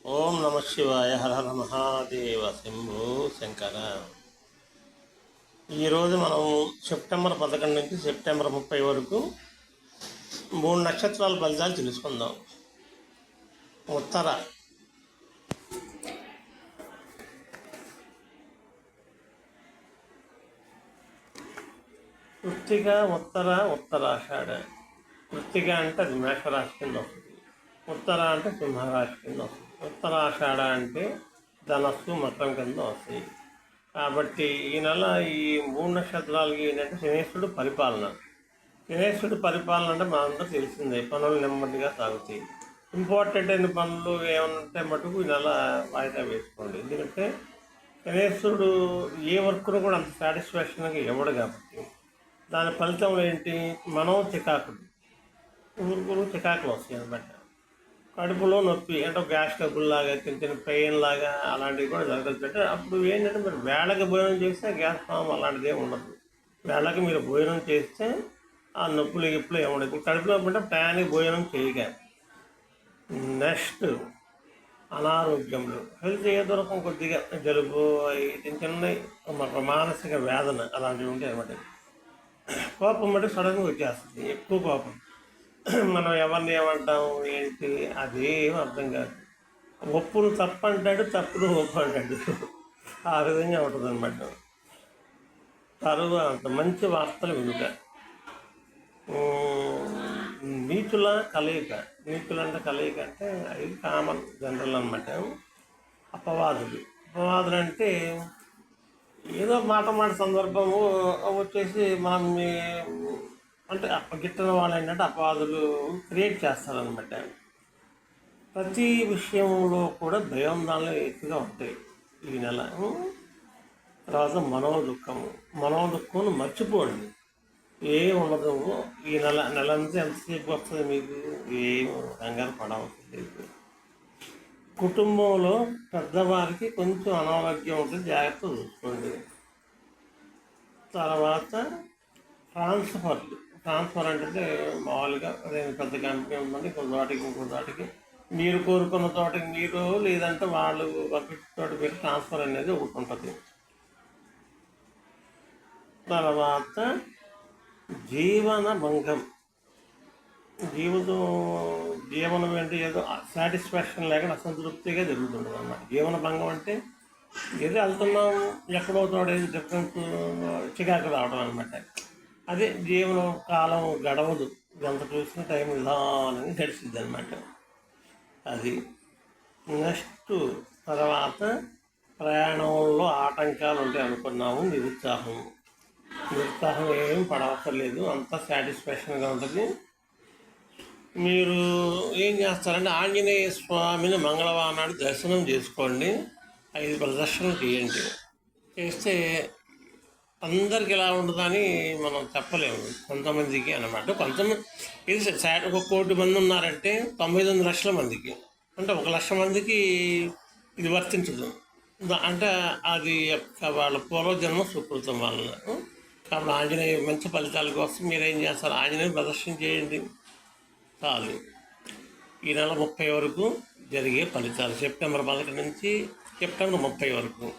ఓం నమ శివాయ. హర హర మహాదేవ శంభో శంకర. ఈరోజు మనం సెప్టెంబర్ 11 నుంచి సెప్టెంబర్ 30 వరకు 3 నక్షత్రాల ఫలితాలు తెలుసుకుందాం. ఉత్తర కృత్తిక, ఉత్తరాషాఢ. కృత్తిక అంటే అది మేషరాశి కింద వస్తుంది. ఉత్తర అంటే సింహరాశి కింద వస్తుంది. ఉత్తరాషాఢ అంటే ధనస్సు, మకరం కింద వస్తాయి. కాబట్టి ఈ నెల ఈ 3 నక్షత్రాలకి ఏంటంటే శనేశ్వరుడు పరిపాలన. శనేశ్వరుడు పరిపాలన అంటే మనందరూ తెలిసిందే, పనులు నెమ్మదిగా సాగుతాయి. ఇంపార్టెంట్ అయిన పనులు ఏమన్నా మటుకు ఈ నెల వాయిదా వేసుకోండి. ఎందుకంటే శనేశ్వరుడు ఏ వర్క్ను కూడా అంత సాటిస్ఫాక్షన్గా ఇవ్వడు కాబట్టి దాని ఫలితం ఏంటి, మనం చికాకులు చికాకులు వస్తాయి అనమాట. కడుపులో నొప్పి అంటే గ్యాస్ ట్రబుల్ లాగా, చిన్న చిన్న పెయిన్ లాగా అలాంటివి కూడా జరగచ్చు. అంటే అప్పుడు ఏంటంటే మీరు వేళకి భోజనం చేస్తే గ్యాస్ ఫామ్ అలాంటిది ఉండదు. వేళకి మీరు భోజనం చేస్తే ఆ నొప్పులు ఎప్పుడు ఏముండదు. ఇప్పుడు కడుపులో అంటే టయానికి భోజనం చేయక. నెక్స్ట్ అనారోగ్యంలో హెల్త్ ఏ దొరకం, కొద్దిగా జలుబు, చిన్న చిన్న మానసిక వేదన అలాంటివి ఉంటాయి అన్నమాట. కోపం అంటే సడన్గా వచ్చేస్తుంది, ఎక్కువ కోపం. మనం ఎవరిని ఏమంటాం ఏంటి అదేం అర్థం కాదు. ఒప్పును తప్పు అంటాడు, తప్పును ఒప్పు అంటాడు. ఆ విధంగా ఉంటుంది అనమాట. తరువాత మంచి వార్తలు వినుక. నీచుల కలయిక. నీచులు అంటే కలయిక అంటే అది కామన్ జనరల్ అనమాట. అపవాదులు అంటే ఏదో మాట సందర్భము వచ్చేసి మనం అంటే గిట్టన వాళ్ళు ఏంటంటే అపవాదులు క్రియేట్ చేస్తారనమాట. ప్రతి విషయంలో కూడా భయాందోళనలు ఎక్కువగా ఉంటాయి ఈ నెల. తర్వాత మనోదుఖం మర్చిపోండి, ఏం ఉండదు. ఈ నెలంతా ఎంతసేపు వస్తుంది మీకు, ఏం కంగారు పడవలసి లేదు. కుటుంబంలో పెద్దవారికి కొంచెం అనారోగ్యం ఉంటుంది, జాగ్రత్త చూసుకోండి. తర్వాత ట్రాన్స్ఫర్ అంటే మామూలుగా పెద్ద కంపెనీ ఉందండి, ఇంకో చోటికి మీరు కోరుకున్న తోటకి మీరు, లేదంటే వాళ్ళు పంపించిన తోటి మీరు ట్రాన్స్ఫర్ అనేది ఒకటి ఉంటుంది. తర్వాత జీవన భంగం. జీవనం అంటే ఏదో సాటిస్ఫాక్షన్ లేకుండా అసంతృప్తిగా జరుగుతుంటుంది అన్నమాట. జీవన భంగం అంటే ఏదో వెళ్తున్నాం, ఎక్కడో తోడ డిఫరెన్స్ చికాకు రావడం అనమాట. అదే జీవనం కాలం గడవదు, ఎంత చూసిన టైం ఇలానే గడిచిద్ది అనమాట. అది నెక్స్ట్. తర్వాత ప్రయాణంలో ఆటంకాలు ఉంటాయి అనుకున్నాము. నిరుత్సాహం ఏం పడవసలేదు, అంతా సాటిస్ఫాక్షన్గా ఉంటుంది. మీరు ఏం చేస్తారంటే ఆంజనేయ స్వామిని మంగళవారం నాడు దర్శనం చేసుకోండి, 5 ప్రదర్శనలు చేయండి. చేస్తే అందరికి ఎలా ఉంటుందని మనం చెప్పలేము, కొంతమందికి అన్నమాట. కొంతమంది ఇది 1 కోటి మంది ఉన్నారంటే 99 లక్షల మందికి, అంటే 1 లక్ష మందికి ఇది వర్తించదు. అంటే అది వాళ్ళ పూర్వజన్మ సుకృతం వలన. కాబట్టి ఆంజనేయ మంచి ఫలితాల కోసం మీరేం చేస్తారు, ఆంజనేయ ప్రదర్శన చేయండి చాలు. ఈ నెల 30 వరకు జరిగే ఫలితాలు, సెప్టెంబర్ 11 నుంచి సెప్టెంబర్ 30 వరకు.